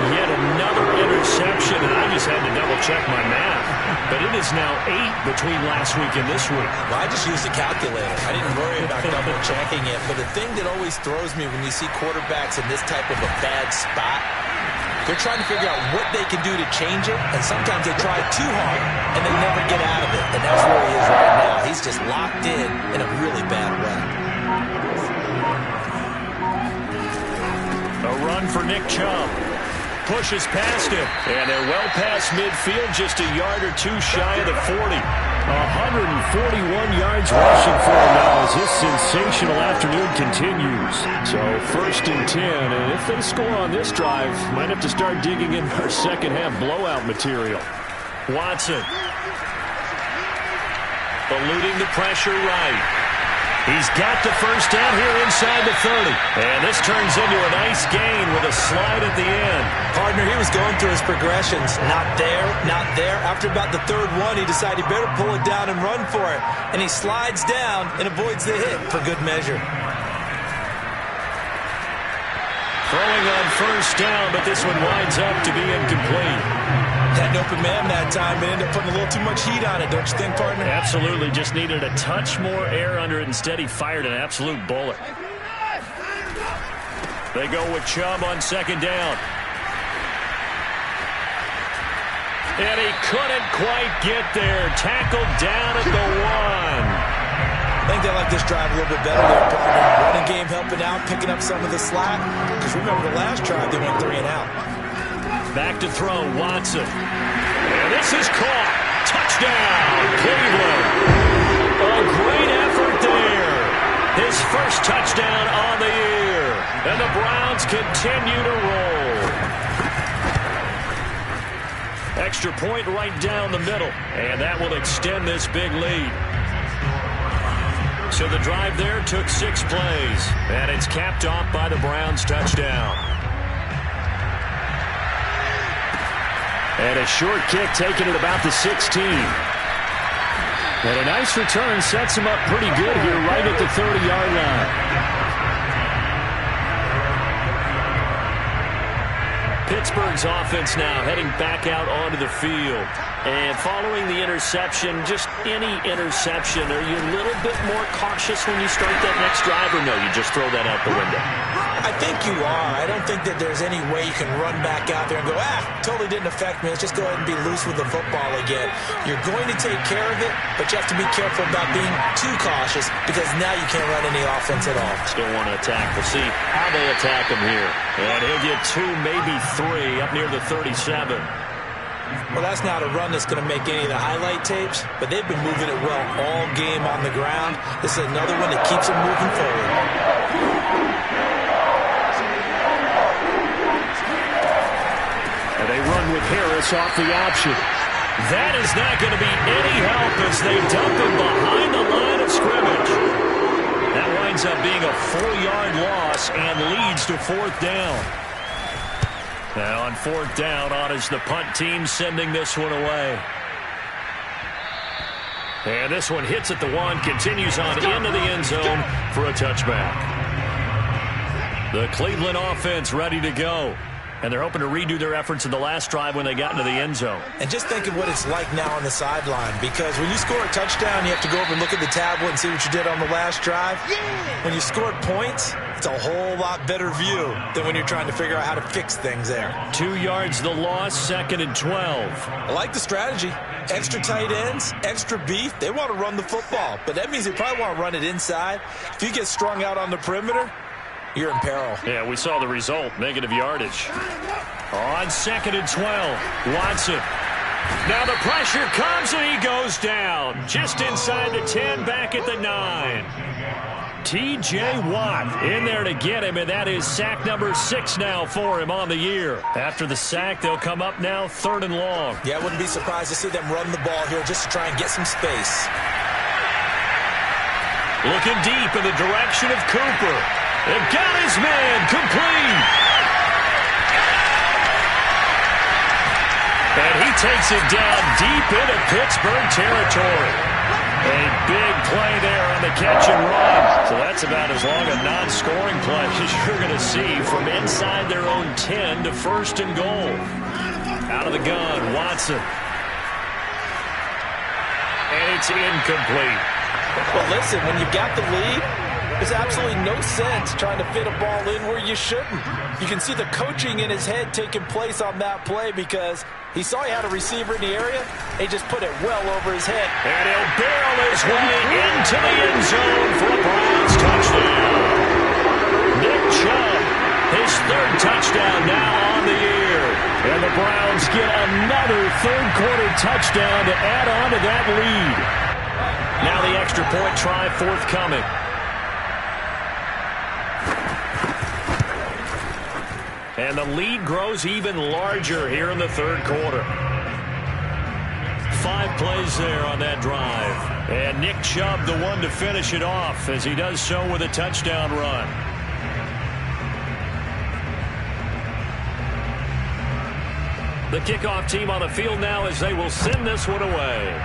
Yet another interception, and I just had to double-check my math. But it is now 8 between last week and this week. Well, I just used a calculator. I didn't worry about double-checking it. But the thing that always throws me when you see quarterbacks in this type of a bad spot, they're trying to figure out what they can do to change it, and sometimes they try too hard, and they never get out of it. And that's where he is right now. He's just locked in a really bad way. A run for Nick Chubb. Pushes past him, and they're well past midfield, just a yard or two shy of the 40. 141 yards rushing for him now as this sensational afternoon continues. So 1st and 10, and if they score on this drive, might have to start digging in our second half blowout material. Watson. Eluding the pressure right. He's got the first down here inside the 30. And this turns into a nice gain with a slide at the end. Partner, he was going through his progressions. Not there, not there. After about the 3rd one, he decided he better pull it down and run for it. And he slides down and avoids the hit for good measure. Throwing on 1st down, but this one winds up to be incomplete. Had an open man that time, but ended up putting a little too much heat on it, don't you think, partner? Absolutely. Just needed a touch more air under it. Instead, he fired an absolute bullet. They go with Chubb on 2nd down. And he couldn't quite get there. Tackled down at the 1. I think they like this drive a little bit better there, partner. Running game helping out, picking up some of the slack. Because remember the last drive, they went 3 and out. Back to throw, Watson. And this is caught. Touchdown, Cleveland. A great effort there. His first touchdown on the year. And the Browns continue to roll. Extra point right down the middle. And that will extend this big lead. So the drive there took 6 plays. And it's capped off by the Browns touchdown. And a short kick taken at about the 16. And a nice return sets him up pretty good here right at the 30-yard line. Pittsburgh's offense now heading back out onto the field. And following the interception, just any interception, are you a little bit more cautious when you start that next drive, or no, you just throw that out the window? I think you are. I don't think that there's any way you can run back out there and go, totally didn't affect me. Let's just go ahead and be loose with the football again. You're going to take care of it, but you have to be careful about being too cautious because now you can't run any offense at all. Still want to attack. We'll see how they attack him here. And he'll get 2, maybe 3 up near the 37. Well, that's not a run that's going to make any of the highlight tapes, but they've been moving it well all game on the ground. This is another one that keeps them moving forward. And they run with Harris off the option. That is not going to be any help as they dump him behind the line of scrimmage. That winds up being a 4-yard loss and leads to 4th down. Now on 4th down, on is the punt team sending this one away. And this one hits at the 1, continues on into the end zone for a touchback. The Cleveland offense ready to go. And they're hoping to redo their efforts in the last drive when they got into the end zone. And just think of what it's like now on the sideline, because when you score a touchdown, you have to go over and look at the tablet and see what you did on the last drive. When you scored points, it's a whole lot better view than when you're trying to figure out how to fix things there. 2 yards the loss, 2nd and 12. I like the strategy. Extra tight ends, extra beef. They want to run the football, but that means they probably want to run it inside. If you get strung out on the perimeter, you're in peril. Yeah, we saw the result, negative yardage. On 2nd and 12, Watson. Now the pressure comes and he goes down. Just inside the 10, back at the 9. T.J. Watt in there to get him, and that is sack number 6 now for him on the year. After the sack, they'll come up now 3rd and long. Yeah, I wouldn't be surprised to see them run the ball here just to try and get some space. Looking deep in the direction of Cooper. They've got his man complete. And he takes it down deep into Pittsburgh territory. A big play there on the catch and run. So that's about as long a non-scoring play as you're going to see from inside their own 10 to 1st and goal. Out of the gun, Watson. And it's incomplete. Well, listen, when you've got the lead, there's absolutely no sense trying to fit a ball in where you shouldn't. You can see the coaching in his head taking place on that play because he saw he had a receiver in the area. He just put it well over his head. And he'll barrel his way into the end zone for a Browns touchdown. Nick Chubb, his 3rd touchdown now on the year. And the Browns get another 3rd-quarter touchdown to add on to that lead. Now the extra point try forthcoming. And the lead grows even larger here in the 3rd quarter. 5 plays there on that drive. And Nick Chubb, the one to finish it off, as he does so with a touchdown run. The kickoff team on the field now as they will send this one away.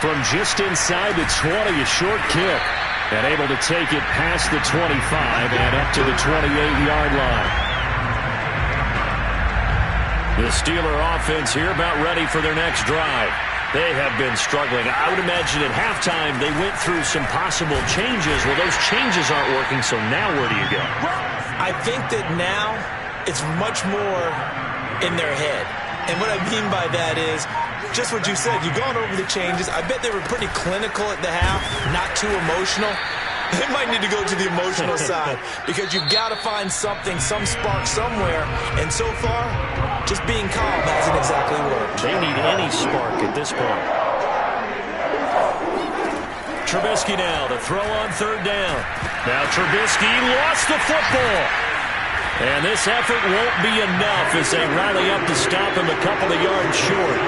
From just inside the 20, a short kick. And able to take it past the 25 and up to the 28-yard line. The Steeler offense here about ready for their next drive. They have been struggling. I would imagine at halftime they went through some possible changes. Well, those changes aren't working, so now where do you go? I think that now it's much more in their head. And what I mean by that is just what you said. You've gone over the changes. I bet they were pretty clinical at the half, not too emotional. They might need to go to the emotional side because you've got to find something, some spark somewhere. And so far, just being calm hasn't exactly worked. They need any spark at this point. Trubisky now to throw on 3rd down. Now Trubisky lost the football. And this effort won't be enough as they rally up to stop him a couple of yards short.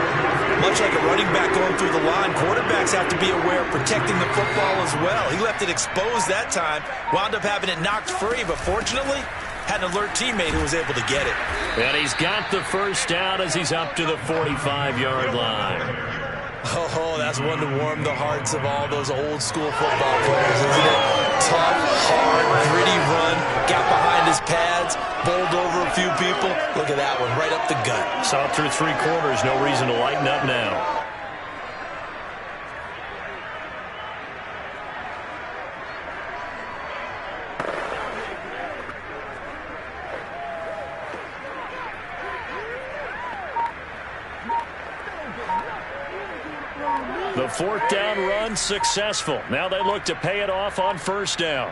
Much like a running back going through the line, quarterbacks have to be aware of protecting the football as well. He left it exposed that time, wound up having it knocked free, but fortunately, had an alert teammate who was able to get it. And he's got the 1st down as he's up to the 45-yard line. Oh, that's one to warm the hearts of all those old school football players, isn't it? Tough, hard, gritty run, got behind his pads, bowled over a few people. Look at that one, right up the gut. Saw through 3 quarters, no reason to lighten up now. The fourth down run successful. Now they look to pay it off on first down.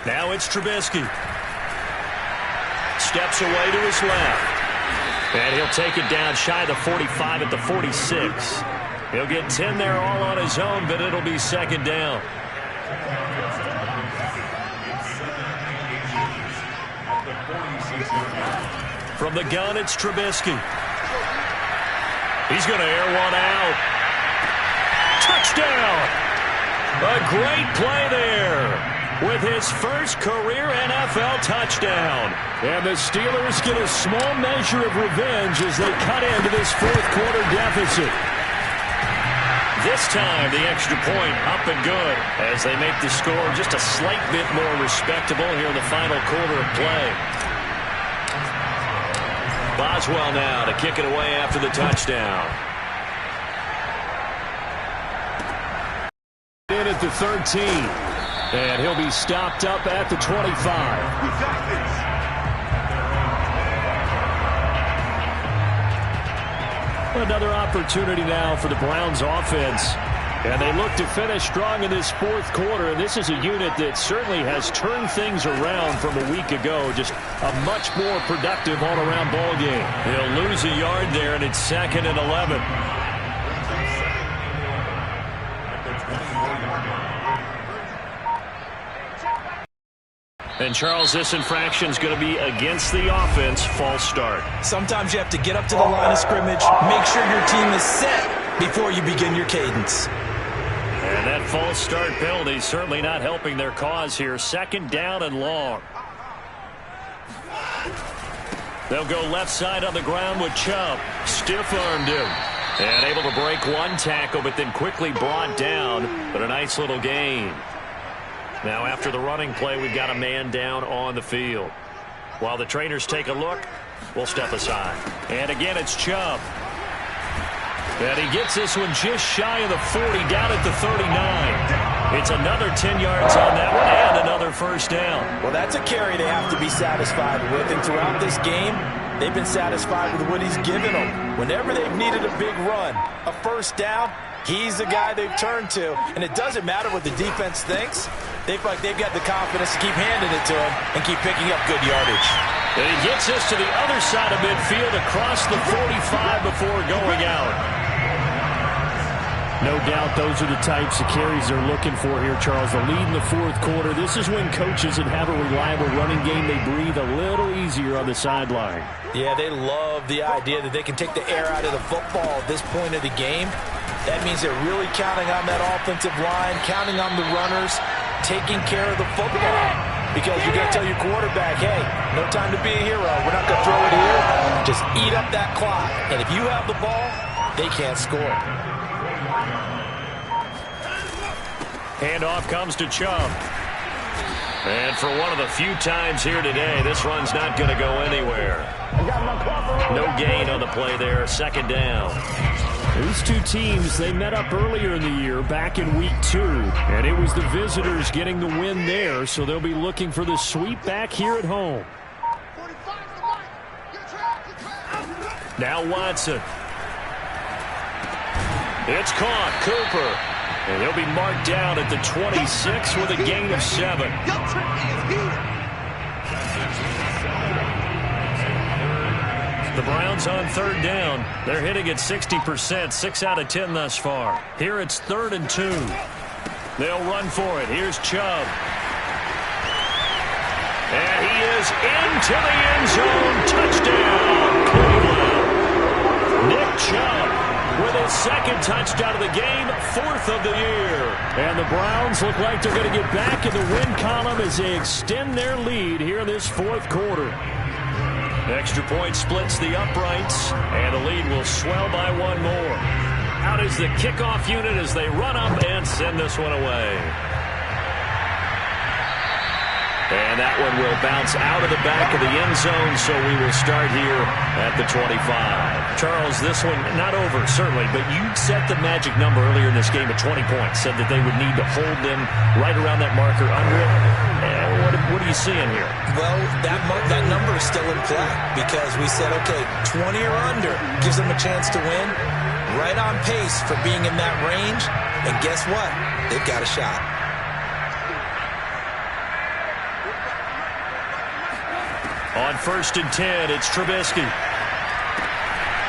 Now it's Trubisky. Steps away to his left. And he'll take it down shy of the 45 at the 46. He'll get 10 there all on his own, but it'll be second down. From the gun, it's Trubisky. He's going to air one out. Touchdown! A great play there with his first career NFL touchdown. And the Steelers get a small measure of revenge as they cut into this fourth-quarter deficit. This time, the extra point up and good as they make the score just a slight bit more respectable here in the final quarter of play. Boswell now to kick it away after the touchdown. In at the 13. And he'll be stopped up at the 25. Another opportunity now for the Browns offense. And they look to finish strong in this fourth quarter. And this is a unit that certainly has turned things around from a week ago. Just a much more productive all-around ball game. He'll lose a yard there, and it's 2nd and 11. And, Charles, this infraction is going to be against the offense. False start. Sometimes you have to get up to the line of scrimmage, make sure your team is set before you begin your cadence. And that false start penalty certainly not helping their cause here. 2nd down and long. They'll go left side on the ground with Chubb. Stiff-armed him. And able to break one tackle, but then quickly brought down. But a nice little gain. Now after the running play, we've got a man down on the field. While the trainers take a look, we'll step aside. And again, it's Chubb. And he gets this one just shy of the 40, down at the 39. It's another 10 yards on that one and another first down. Well, that's a carry they have to be satisfied with. And throughout this game, they've been satisfied with what he's given them. Whenever they've needed a big run, a first down, he's the guy they've turned to. And it doesn't matter what the defense thinks. They feel like they've got the confidence to keep handing it to him and keep picking up good yardage. And he gets this to the other side of midfield across the 45 before going out. No doubt those are the types of carries they're looking for here, Charles. The lead in the fourth quarter. This is when coaches that have a reliable running game, they breathe a little easier on the sideline. Yeah, they love the idea that they can take the air out of the football at this point of the game. That means they're really counting on that offensive line, counting on the runners, taking care of the football. Because you're going to tell your quarterback, hey, no time to be a hero. We're not going to throw it here. Just eat up that clock. And if you have the ball, they can't score. Handoff comes to Chubb. And for one of the few times here today, this run's not going to go anywhere. No gain on the play there. 2nd down. These two teams, they met up earlier in the year, back in week 2. And it was the visitors getting the win there, so they'll be looking for the sweep back here at home. Now Watson. It's caught. Cooper. And he'll be marked down at the 26 with a gain of 7. The Browns on 3rd down. They're hitting at 60%, 6 out of 10 thus far. Here it's 3rd and 2. They'll run for it. Here's Chubb. And he is into the end zone. Touchdown, Cleveland. Nick Chubb with his 2nd touchdown of the game, 4th of the year. And the Browns look like they're going to get back in the win column as they extend their lead here in this fourth quarter. Extra point splits the uprights, and the lead will swell by one more. Out is the kickoff unit as they run up and send this one away. And that one will bounce out of the back of the end zone, so we will start here at the 25. Charles, this one not over, certainly, but you set the magic number earlier in this game at 20 points, said that they would need to hold them right around that marker under it. What are you seeing here? Well, that number is still in play because we said, okay, 20 or under gives them a chance to win. right on pace for being in that range. And guess what? They've got a shot. On 1st and 10, it's Trubisky.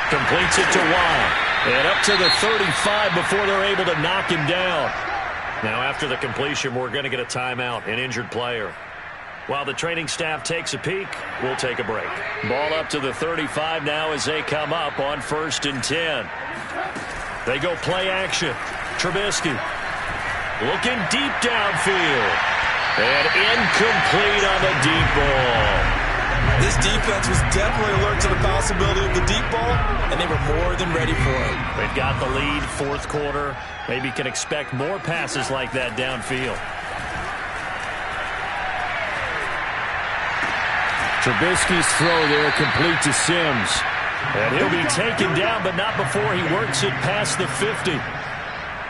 Completes it to Watt. And up to the 35 before they're able to knock him down. Now, after the completion, we're going to get a timeout, an injured player. While the training staff takes a peek, we'll take a break. Ball up to the 35 now as they come up on 1st and 10. They go play action. Trubisky looking deep downfield. And incomplete on the deep ball. This defense was definitely alert to the possibility of the deep ball, and they were more than ready for it. They've got the lead, 4th quarter. Maybe can expect more passes like that downfield. Trubisky's throw there complete to Sims. And he'll be taken down, but not before he works it past the 50.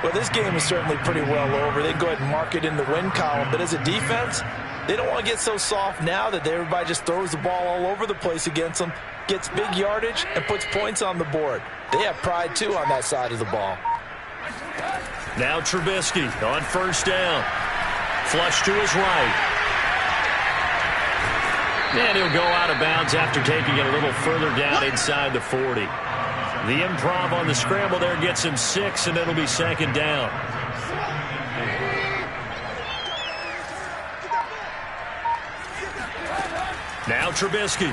Well, this game is certainly pretty well over. They can go ahead and mark it in the win column, but as a defense, they don't want to get so soft now that everybody just throws the ball all over the place against them, gets big yardage, and puts points on the board. They have pride, too, on that side of the ball. Now Trubisky on 1st down. Flush to his right. And he'll go out of bounds after taking it a little further down inside the 40. The improv on the scramble there gets him 6, and it'll be 2nd down. Now Trubisky.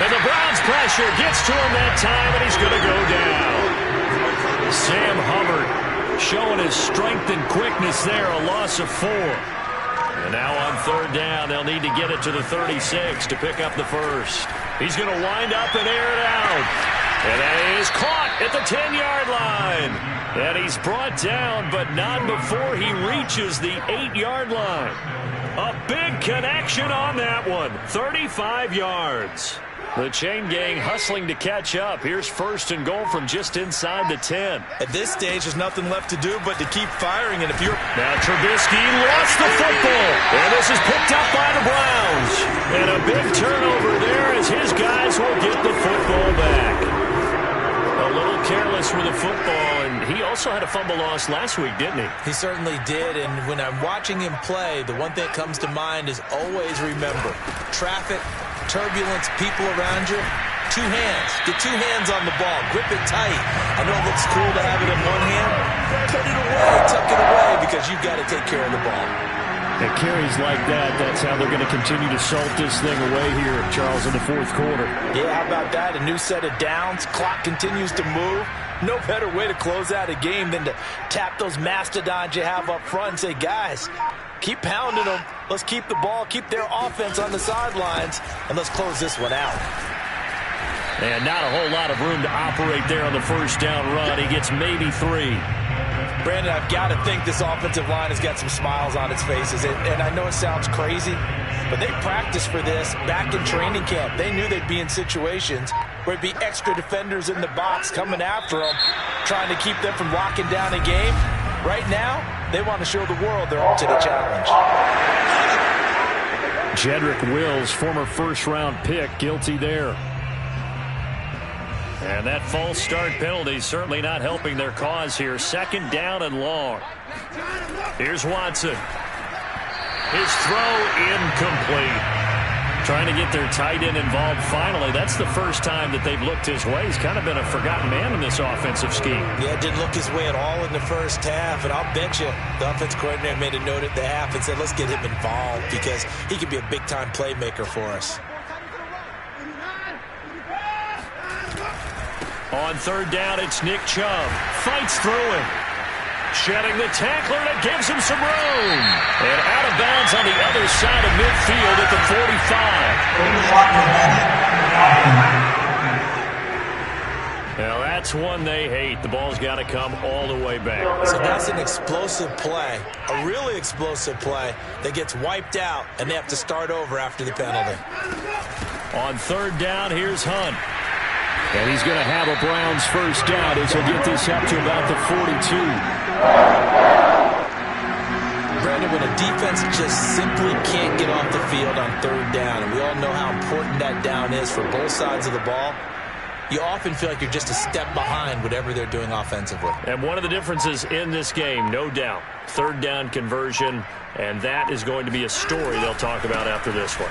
And the Browns pressure gets to him that time, and he's going to go down. Sam Hubbard showing his strength and quickness there, a loss of 4. And now on 3rd down, they'll need to get it to the 36 to pick up the first. He's going to wind up and air it out. And that is caught at the 10-yard line. And he's brought down, but not before he reaches the 8-yard line. A big connection on that one. 35 yards. The chain gang hustling to catch up. Here's 1st and goal from just inside the 10. At this stage, there's nothing left to do but to keep firing. And if you're... Now Trubisky lost the football. And this is picked up by the Browns. And a big turnover there as his guys will get the football back. A little careless with the football, and he also had a fumble loss last week, didn't he? He certainly did, and when I'm watching him play, the one thing that comes to mind is always remember, traffic, turbulence, people around you, 2 hands. Get 2 hands on the ball. Grip it tight. I know it looks cool to have it in one hand. Put it away, tuck it away, because you've got to take care of the ball. At carries like that, that's how they're going to continue to salt this thing away here, Charles, in the 4th quarter. Yeah, how about that? A new set of downs. Clock continues to move. No better way to close out a game than to tap those mastodons you have up front and say, guys, keep pounding them. Let's keep the ball, keep their offense on the sidelines, and let's close this one out. And not a whole lot of room to operate there on the 1st down run. He gets maybe 3. Brandon, I've got to think this offensive line has got some smiles on its faces. And I know it sounds crazy, but they practiced for this back in training camp. They knew they'd be in situations where it'd be extra defenders in the box coming after them, trying to keep them from locking down a game. Right now, they want to show the world they're up to the challenge. Jedrick Wills, former 1st-round pick, guilty there. And that false start penalty certainly not helping their cause here. 2nd down and long. Here's Watson. His throw incomplete. Trying to get their tight end involved finally. That's the first time that they've looked his way. He's kind of been a forgotten man in this offensive scheme. Yeah, didn't look his way at all in the first half. And I'll bet you the offensive coordinator made a note at the half and said, let's get him involved because he could be a big-time playmaker for us. On 3rd down, it's Nick Chubb. Fights through him. Shedding the tackler that gives him some room. And out of bounds on the other side of midfield at the 45. Now that's one they hate. The ball's got to come all the way back. So that's an explosive play, a really explosive play that gets wiped out, and they have to start over after the penalty. On 3rd down, here's Hunt. And he's going to have a Browns 1st down as he'll get this up to about the 42. Brandon, when a defense just simply can't get off the field on 3rd down, and we all know how important that down is for both sides of the ball, you often feel like you're just a step behind whatever they're doing offensively. And one of the differences in this game, no doubt, third down conversion, and that is going to be a story they'll talk about after this one.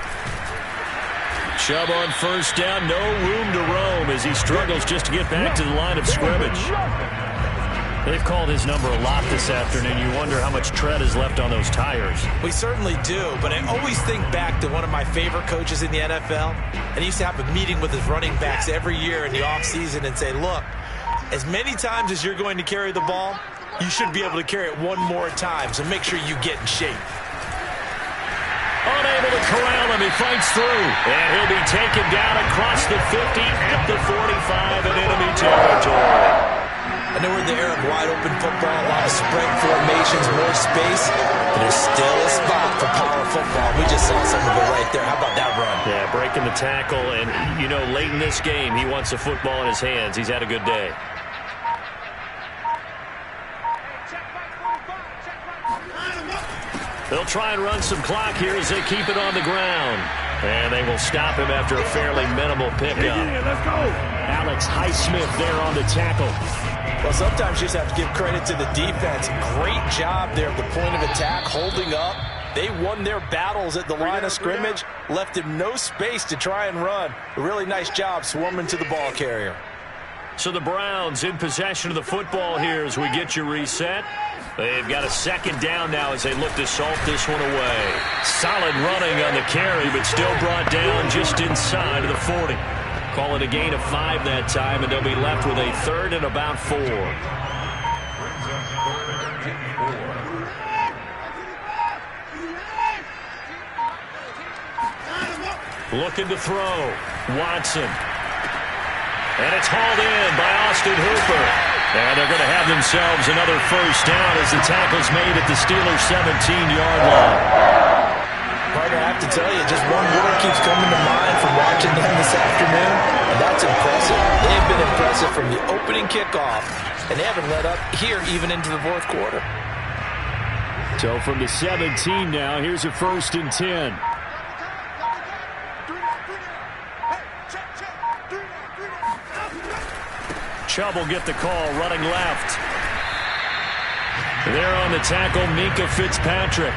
Chubb on first down, no room to roam as he struggles just to get back to the line of scrimmage. They've called his number a lot this afternoon. You wonder how much tread is left on those tires. We certainly do, but I always think back to one of my favorite coaches in the NFL, and he used to have a meeting with his running backs every year in the offseason and say, look, as many times as you're going to carry the ball, you should be able to carry it one more time, so make sure you get in shape. Unable to corral him, he fights through, and he'll be taken down across the 50 at the 45 in enemy territory. I know we're in the era of wide-open football, a lot of spread formations, more space, but there's still a spot for power football. We just saw some of it right there. How about that run? Yeah, breaking the tackle, and, you know, late in this game, he wants the football in his hands. He's had a good day. They'll try and run some clock here as they keep it on the ground. And they will stop him after a fairly minimal pickup. Let's go. Alex Highsmith there on the tackle. Well, sometimes you just have to give credit to the defense. Great job there at the point of attack, holding up. They won their battles at the line of scrimmage, left him no space to try and run. A really nice job swarming to the ball carrier. So the Browns in possession of the football here as we get you reset. They've got a second down now as they look to salt this one away. Solid running on the carry, but still brought down just inside of the 40. Call it a gain of 5 that time, and they'll be left with a third and about 4. Looking to throw. Watson. And it's hauled in by Austin Hooper. And they're going to have themselves another first down as the tackle's made at the Steelers' 17-yard line. Partner, I have to tell you, just one word keeps coming to mind from watching them this afternoon, and that's impressive. They have been impressive from the opening kickoff, and they haven't let up here even into the fourth quarter. So from the 17 now, here's a 1st and 10. Chubb will get the call, running left. There on the tackle, Minkah Fitzpatrick.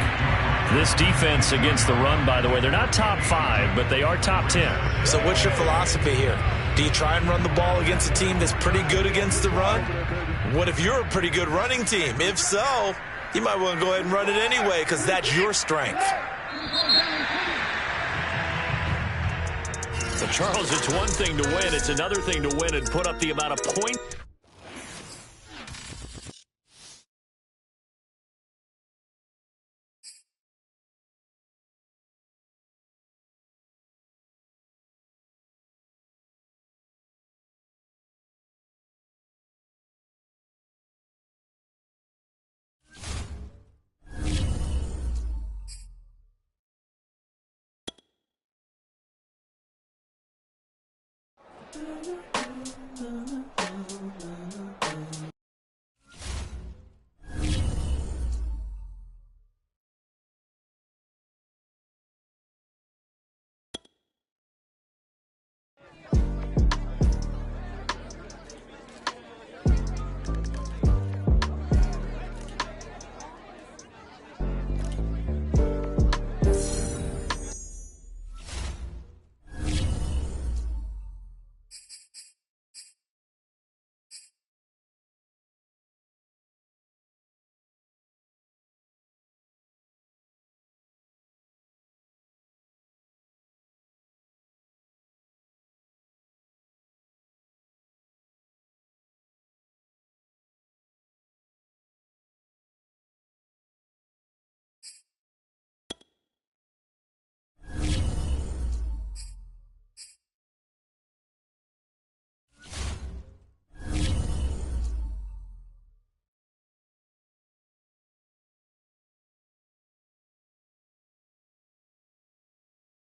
This defense against the run, by the way, they're not top 5, but they are top 10. So what's your philosophy here? Do you try and run the ball against a team that's pretty good against the run? What if you're a pretty good running team? If so, you might want to go ahead and run it anyway because that's your strength. So, Charles, it's one thing to win. It's another thing to win and put up the amount of points.